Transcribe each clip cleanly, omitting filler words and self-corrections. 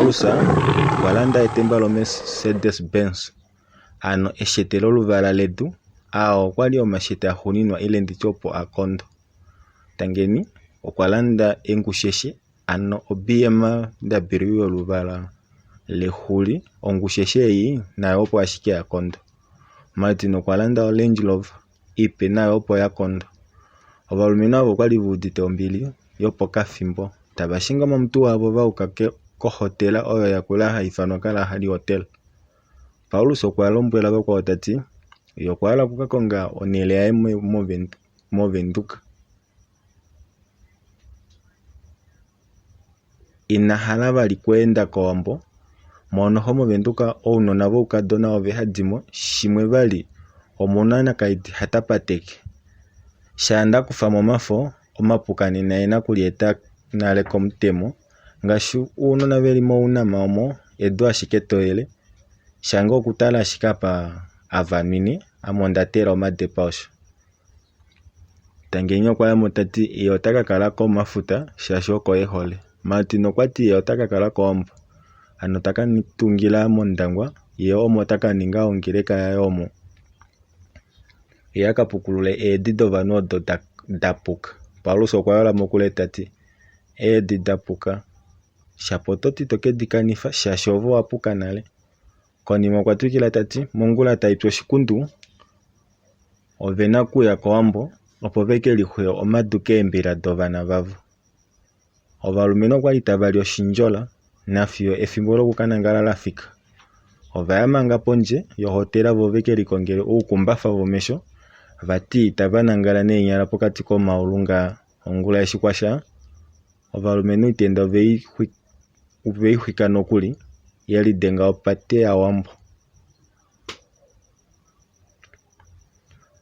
Paulusa walanda etemba lo Mercedes Benz ano eshete loluvala ledu awo kwali omashete ahuninwa ile nditye opo akondo. Tangeni okwalanda engusheshe ano BMW yoluvala lehuli ongusheshe eyi nayo opo ashike yakondo. Martin okwalanda Range Rover ipe nayo opo yakondo. Ovalumentu avo kwali vuudite ombili yopo kathimbo tabashinga momutu wavo vauka kohotela oyo yakula hayi ithanwa Kalahari Hotel. Paulus okwalombwela bakwawo tati yo okwala okukakonga onele yaye movenduka. Inahala bali kwenda kowambo monoho movenduka ounona voukadona ove hadimo shimwe bali omunana kaiti hatapateke. Shanda kufa momafo omapukani naye nakulieta nale komutemo ngashi uunona veli mounama omo edu ashike toyele shanga okutala ashikapa avanwine amondatela omadepa osho. Tangeni okwayamo tati iye otaka kala komafuta shashi oko ehole. Martin okwati iye otaka kala kowambo ano taka tungila mondangwa iye omo taka ninga ongeleka yaye omo. Iye akapukulule eedi dovanha odo dapuka. Paulus okwayola mokule tati eedi dapuka shapo toti tokedikanifa shashi ovo wapuka nale. Konima okwatwikila tati mongula taipyo shikundu ovena kuya kowambo opo vekelihwe omadu keembila dovanha vavo. Ovalumentu okwali tavali oshinjola nafyo ethimbo lyokukanangala lafika. Ovaya manga pondje yohotela vo vekelikongele uukumbatha vomesho vati tavanangala neenyala pokati komaulunga ongula yeshi kwasha. Ovalumentu itenda oveihwika nokuli yeli denga opate yawambo.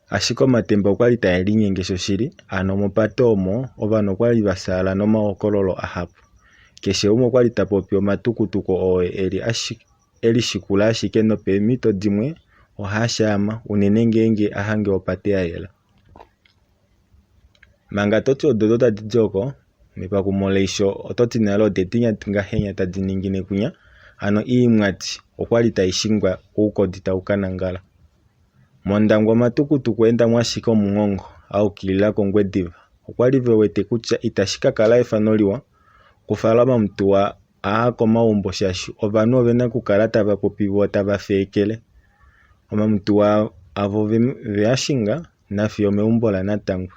Ashike omatemba okwali tayeli nyengesho shili ano mopate omo ovanhu okwali vasaala nomahokololo ahapu. Keshe umwe okwali tapopi omatukutuku owe eli shikula ashike nopeemito dimwe ohashama unene ngenge ahange opate yayela. Manga toti ododo tadidi oko mepakumoleisho ototi nale odetinya ngahenya tadi ningine kunya ano iimwati okwali tayishingwa uukodi taukanangala. Mondangwa omatukutuku enda mwashika omungongo aukilila kongwediva okwali vewete kutya itashika kala efano liwa kufala mamutuwa komaumbo shashi ovanhu ovena kukala tava popi vo tava feekele. Omamutuwa avo veyashinga nafyo meumbo lanatango.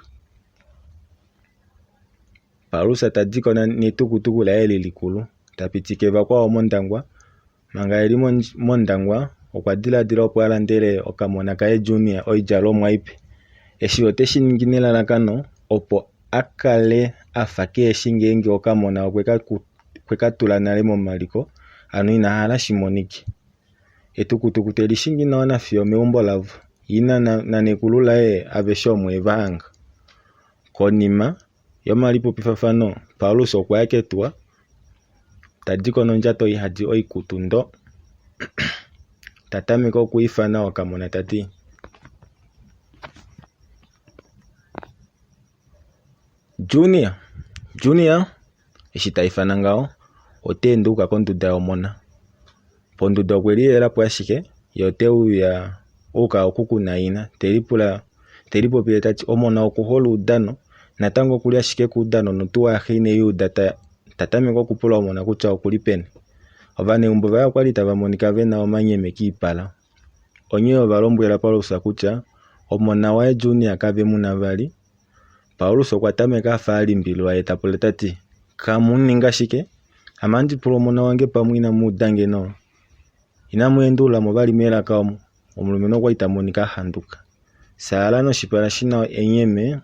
Paulus atadiko netukutuku laye lilikulu tapitike vakwawo mondangwa. Manga yeli mondangwa okwadiladila opo alandele okamona kaye Junior oijalomwa ipe. Eshi oteshi ningi nelalakano opo akale afa keeshi ngenge okamona okwekatula nale momaliko ano inahala shimonike. Etukutuku telishingi nawa nafyo meumbo lavo yina nanekulu laye avesho omwevahanga. Konima yomalipopifafano Paulus okwaya ketua tadiko nondjato ihadi oikutu ndo. Tatameka okwiifana okamona tati Junior eshi taifana ngao oteenduka kondunda yomona. Pondunda okweli yelapo ashike ye oteuya uka okukunayina telipopile tati omona okuhola uudano natango okuli ashike kuudano notuwa yahine yuuda tatameka okupula omona kutya okuli peni. Ovanegumbo vaya okwali tavamonika vena omanyeme kiipala. Onye ovalombwela Paulus kutya omona waye Junior kave muna vali. Paulus okwatameka afa alimbilwa ye tapula tati kamuninga shike amandipula omona wange pamwe inamuudange no. Inamweendula movali melaka omo omulumentu okwali tamonika ahanduka. Saala noshipala shina enyeme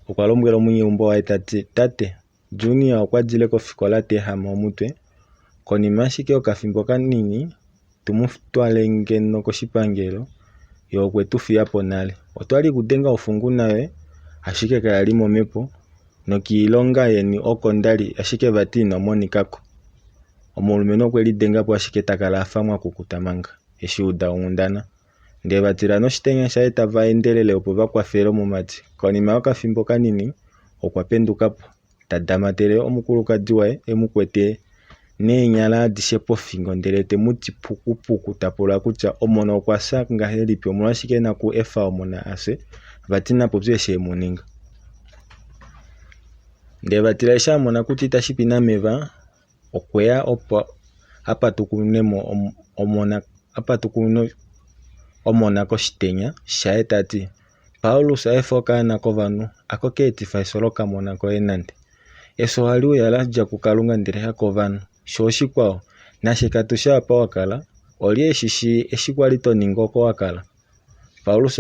okwalombwela omwenyegumbo waye tati tate Junior okwadile kofikola tehama omutwe. Konima ashike okathimbo kanini tumutwale ngeno koshipangelo yo okwetufiyapo nale. Otwali kudenga ofungu nawe ashike kayali momepo nokiilonga yeni oko ndali ashike vati inomonikako. Omulumentu okweli dengapo ashike takala afa mwakukuta manga eshi uuda ongundana. Ndee vatila noshitenya shaye tava endelele opo vakwathele momati. Konima yokathimbo kanini okwapendukapo tadamatele omukulukadi waye emukwete neenyala adishe pofingo ndele temuti pukupuku tapula kutya omona okwasa ngahelipi omolwashike naku efa omona ase vatina popye shemuninga ndele vatila esha mona kuti tashipina meva okwaya opo apatukunemo omona koshitenya shaye tati Paulus aefoka na kovanu akoketi faisoloka mona ko enande eso haliu yala jakukalunga ndele hakovanu shoshi kwao nashikatusha pa wakala oli eshi kwali toningo ko wakala Paulus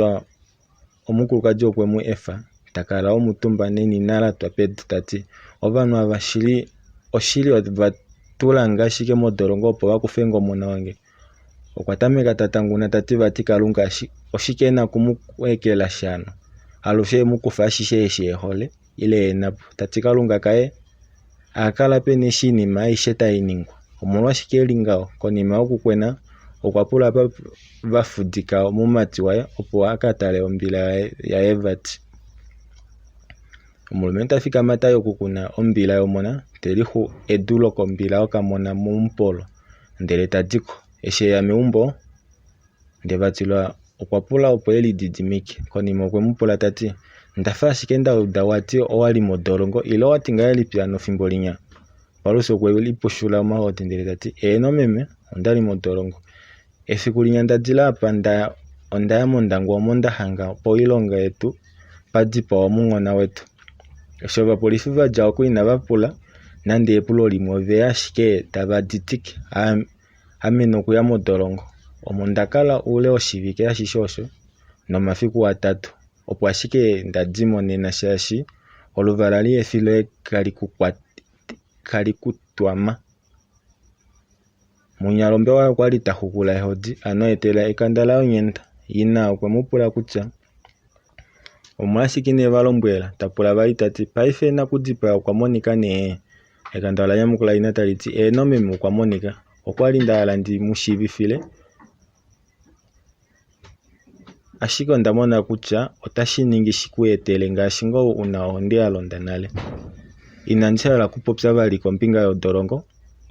omukulukaji okwemu efa takala omutumba neni nala twapedu tati ovanu avashili oshili vatulanga shike modorongo opo bakufengo mona wange okwatameka tatanguna tati vati kalunga oshikena kumukwekela shano alushe mukufa shishe ehole ile enapo tati kalunga kae akala pene shinima ishe tayiningwa omolwashike ngao konima okukwena okwapula vafudika mumati waye opo akatale ombila ya evati omulumentu afika mata yokukuna ombila yomona telihu edulo kombila okamona mumpolo ndele tadiko eshe ya meumbo ndevatilwa okwapula opo eli didimike konima okwemupula tati ndafa ashikenda udawati owali modorongo ilo watinga eli piano fimbo linya Paulus okwelipushula mahoti ndele tati eno meme ondali modorongo esiku linya ndadila apa ondaya mondangu omondahanga po ilonga yetu padipa omungona wetu esho vapolisi vaja okwina vapula nande epulo limwe veya ashike tavaditike ameno okuya modorongo omondakala ule oshivike ashishosho nomafiku 3 opo ashike ndadimonena shashi oluvala liefilo kali kutwama munyalombe wayo kwali tahukula ehodi ano etela ekandala onyenda yina okwemupula kutya omwashiki nevalombwela tapula vali tati paife nakudipa okwamonika ne ekandala nyamukula ina taliti eno meme okwamonika okwali ndala ndi mushivifile ashike ondamona kutya otashiningi shikuetele ngaashi ngo una onde alonda nale inandishala kupopya vali kombinga yodorongo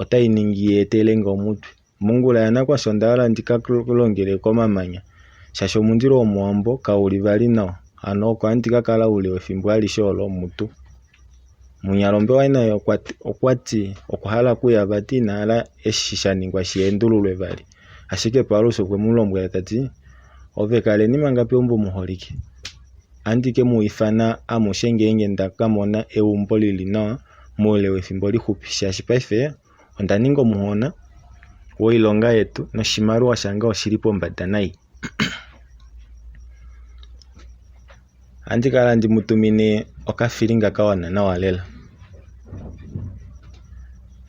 otayiningi etele ngomutwe mungula yanakwasho ndala ndikakulongele komamanya shasho mundilo omauhamba kauli vali nawa ano kwandika kala ule wefimbo alisholo mutu munyalombe waina okwati okuhala kuya vati nala eshishaningwa shiendululwe vali ashike Paulus okwemulombwela tati ove kale nimangapi umbu muholike andike muifana amushengenge ndakamona eumbo lili nawa mule wefimbo lihupi shashi paife ondaninga omuhona woilonga yetu noshimaluwa shanga oshilipo mbada nayi andikala ndimutumine okafilinga kawana nawa lela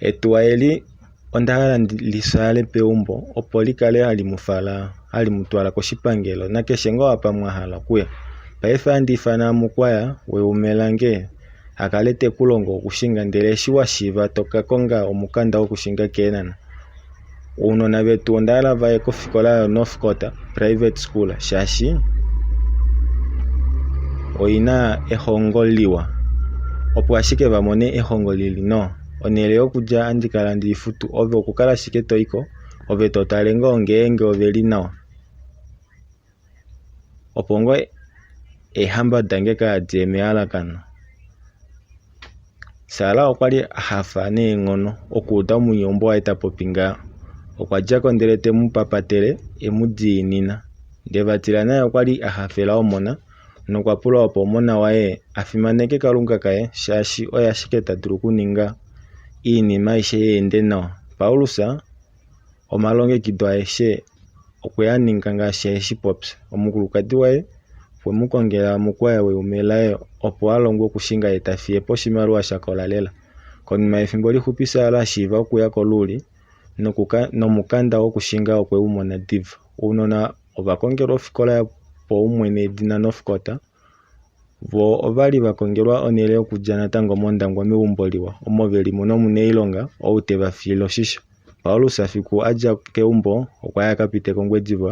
etuwa eli ondahala lisale peumbo opo likale halimutwala koshipangelo nakeshe ngo apa mwahala kuya paife andifana mukwaya weumelange akalete kulongo okushinga ndele shiwa shiva toka konga omukanda okushinga kenana uunona vetu ondahala vaye kofikola yo North Kota private school shashi oina ehongoliwa opo ashike vamone ehongolili no onele yokulya andikala ndifutu ove okukala shike toiko ove totale ngo ngenge oveli nawa opo ngo ehamba dange kadie mehalakano sala okwali hafa neengono okuuta omunyombo waeta popinga okwajako ndele temupapatele emudiinina ndevatila naye okwali ahafela omona nokwapula opo omona waye afimaneke kalunga kaye shashi oya shike tadulu kuninga iinima ishe yeende nawa Paulus omalongekido aeshe okuyaninga ngaashi eshipopya omukulukadi waye fwemukongela mukwaya weumelaye opo alongwe okushinga etafiye poshimaluwa shakola lela konima ethimbo lihupisa ala shiva okuya koluli nomukanda wokushinga okweumona diva uunona ovakongelwa ofikola po umwene edina North Kota vo ovali vakongelwa onele okulya natango mondangwa meumbo liwa omoveli muno mune ilonga oute vafilo shisho Paulus afiku aja keumbo okwaya kapite kongwediva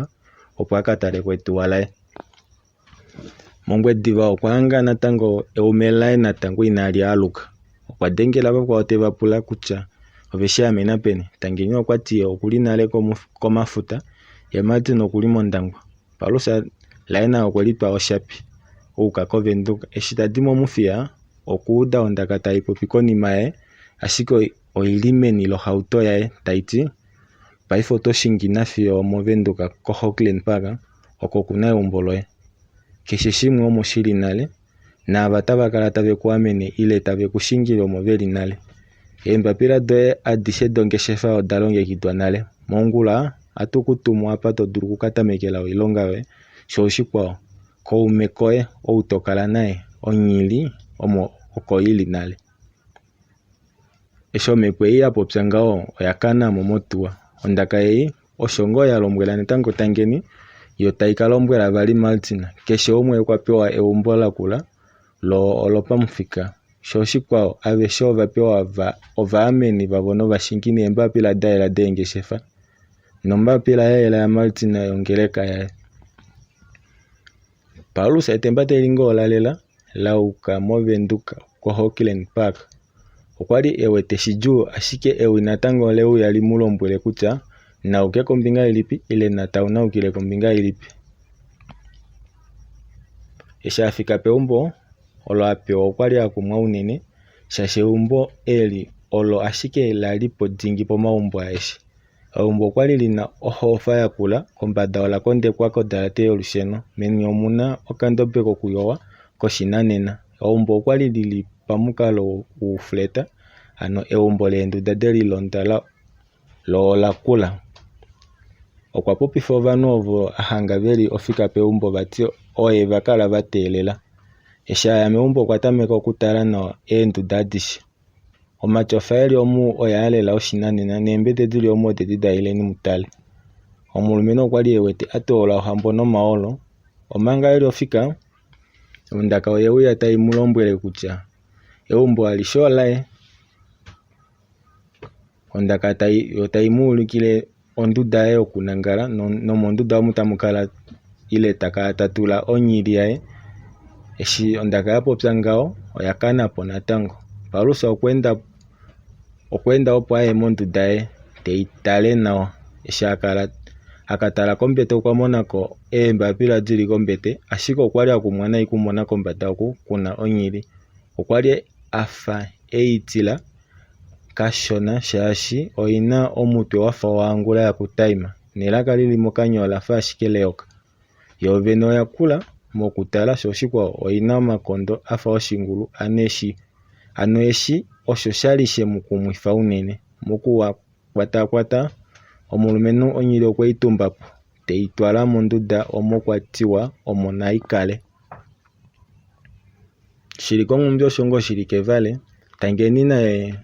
opo akatale kwetuwa laye mongwediva okwahanga natango eumelaye natango inali aluka okwadengela vakwawo tevapula kutya oveshi amena pene tangeni okwati okuli nale komafuta ye Martin okuli mondangwa. Palusa laena okweli twa oshapi uuka kovenduka. Eshi tadi momufia okuuda ondaka tayi popi konima ye, ashike oyili meni lohauto yaye taiti paife oto shingina fio movenduka ko Auckland Park oko kuna egumbo loye. Keshe shimwe omo shili nale naava tava kala tave kuamene ile tave kushingile omo veli nale. Eembapila doye adishe dongeshefa odha longekidhwa nale. Mongula atu kutumwa apa to dulu okukatamekela iilonga yoye. Sho oshikwawo koume koye ou tokala naye onyili omo oko yili nale. Esho omepo eyi yapopya ngawo oya kana mo motuwa. Ondaka yeyi osho ngo ya lombwela netango tangeni yo tayi kalombwela vali Martin keshe omwe okwa pewa egumbo lakula lo olopamuthika. Sho oshikwawo aveshe ovapewa ovaameni vavono vashingine eembapila dayela deengeshefa nombapila yayela ya Martin yongeleka yaye. Paulus etemba telingo olalela lauka movenduka ko Auckland Park. Okwali ewete shiju ashike ewi natango leu yali mulombwele kutya nauke kombinga ilipi ile natau naukile kombinga ilipi. Eshi afika peumbo olo apewa okwali akumwa unene shashe umbo eli olo ashike lalipo dingi pomaumbo aeshi. Egumbo okwali lina ohofa yakula kombanda ola kondekwa kodhalate yolusheno meni omuna okandombe kokuyoga koshinanena. Egumbo okwali lili pamukalo uufleta ano egumbo leendunda deli londa lo lakula. Okwa popitha ovanhu ovo ahanga veli ofika peumbo vati oye vakala vateelela. Eshi aya meumbo okwatameka okutala nawa eendunda adishe. Omatyofa eli omu oya alela oshinanena neembete dili omu odedi dayileni mutale. Omulumentu okwali ewete atoola ohambo nomaolo. Omanga eli ofika ondaka oye wiya tayi mulombwele kutya egumbo alishe olaye. Ondaka tayi muulikile ondunda ye yokunangala nomondunda omu tamu kala ile takala tatula onyili yaye. Eshi ondaka ya popya ngawo oya kanapo natango. Palusa okwenda opo aye mondunda ye teyi tale nawa. Eshi akatala kombete okwa monako eembapila dili kombete ashike okwali akumwa nayi kumona kombanda oku kuna onyili. Okwali afa eyitila kashona shaashi oyina omutwe wafa owaangula yakutaima nelaka lili mokanyola lafa ashike leyoka. Yo vene oya kula mokutala sho oshikwawo oyina omakondo afa oshingulu ano eshi osho shali shemukumwitha unene mokuwa kwatakwata. Omulumentu onyili okweyi tumbapo teyi twala mondunda omo kwatiwa omo nayi kale. Shili komumbi osho ngo shili kevale tangeni naye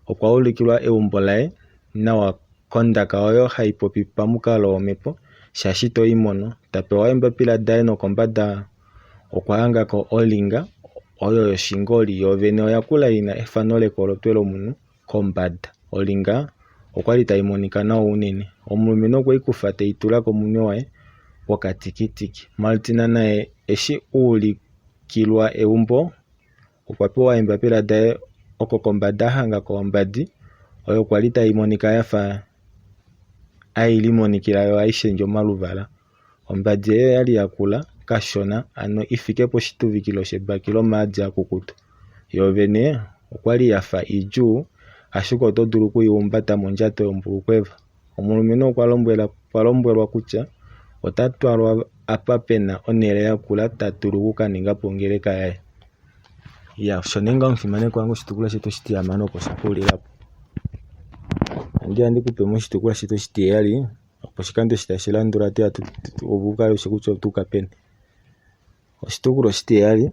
okwa ulikilwa egumbo laye nawa kondaka oyo hayi popi pamukalo omepo shaashi toyi mono. Tapewa eembapila daye nokombanda okwa hangako olinga oyo yoshingoli. Yo vene oya kula yina efano lekolotwe lomunhu kombanda. Olinga okwali tayi monika nawa unene. Omulumentu okweyi kufa teyi tula komunwe waye wokatikitiki. Martin naye eshi uulikilwa egumbo okwa pewa eembapila daye oko kombanda hanga koombadi oyo kwali tayi monika yafa ayili monikila yo aishendje omaluvala. Ombadi ye yali yakula kashona ano ifike poshituvikilo shebaki lomaadhi akukutu. Yo vene okwali yafa iijuu ashike oto dulu okuyihumbata mondjato yombulukweva. Omulumentu okwa lombwelwa kutya ota twalwa apa pena onele yakula tatulu okukaningapo ongeleka yaye. Sho nenga omufimaneko wangu oshitukulwa shetu oshitiyamana opo shapulilapo. Andiya ndikupe moshitukulwa shetu oshitiyali opo shikando shi tashi landula teya opo ukale wushi kutya otuuka peni. Oshitukulwa oshitiyali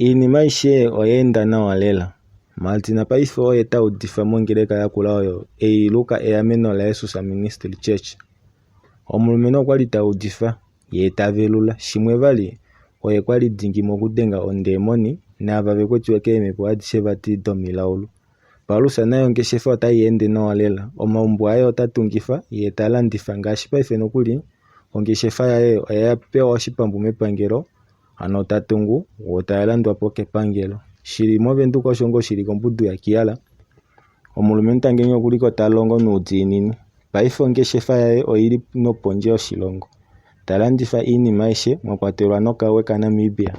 iinima aishe oyeenda nawa lela. Martin paife oye taudifa mongeleka yakula oyo eiluka eyameno la Jesus Ministry Church. Omulumentu okwali taudifa ye tavelula shimwe vali oye kwali dingi mokudenga ondemoni naava vekwetiwe keemepo adishe vati domilaulu. Palusa nayo ongeshefa otayi ende nawa lela. Omaumbo aye otatungifa ye talandifa ngaashi paife nokuli ongeshefa yaye oya pewa oshipambu mepangelo ano tatungu wo taya landwapo kepangelo. Shili movenduka osho ngo shili kombundu ya Kiala. omulumentu angeni okuliko talongo nuudhiginini. Paife ongeshefa yaye oyili nopondje yoshilongo, talanditha iinima ayihe mwakwatelwa nokawe kaNamibia.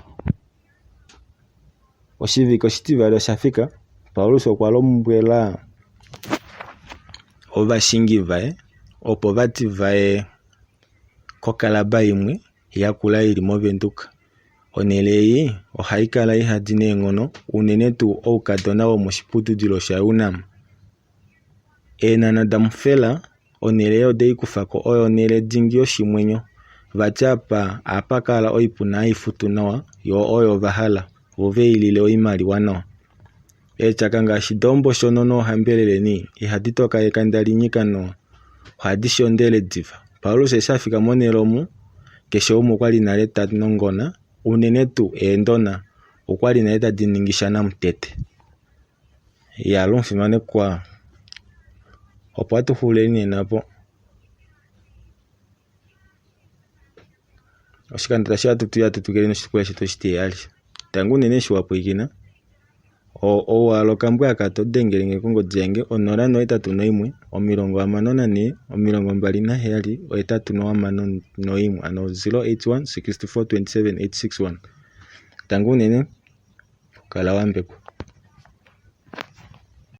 Oshivike oshitivali oshafika, Paulus okwa lombwela ovashingi vaye opo vati vaye kokalaba yimwe yakula yili moVenduka. Onele eyi ohayi kala ihadi neengono unene tuu oukadhona womoshiputudhilo sha UNAM. Eenana damufela onele odeyi kufako oyo onele dhingi yoshimwenyo, vati apa kala oipuna haifutu nawa yo oyo vahala voveyilile oimaliwa nawa. Eechaka ngaashi doomboshono noohambeleleni ihadi toka ekandalinyika nawa, ohadi shondele diva. Paulus eshafika monelomu keshe umwe okwali nale tanongona, unene tuu eendona okwali nale tadi ningisha namutete. Lumfimanekwa opo atuhuleni napo. Oshikando tashi atutukile noshitukulwa shetu oshitiyali. Tangu unene shiwapwikina owala okambwa kato dengelenge kongodhi yange 081 54 27 361, ano 081 64 27 861. Tangu unene kala wambekwa.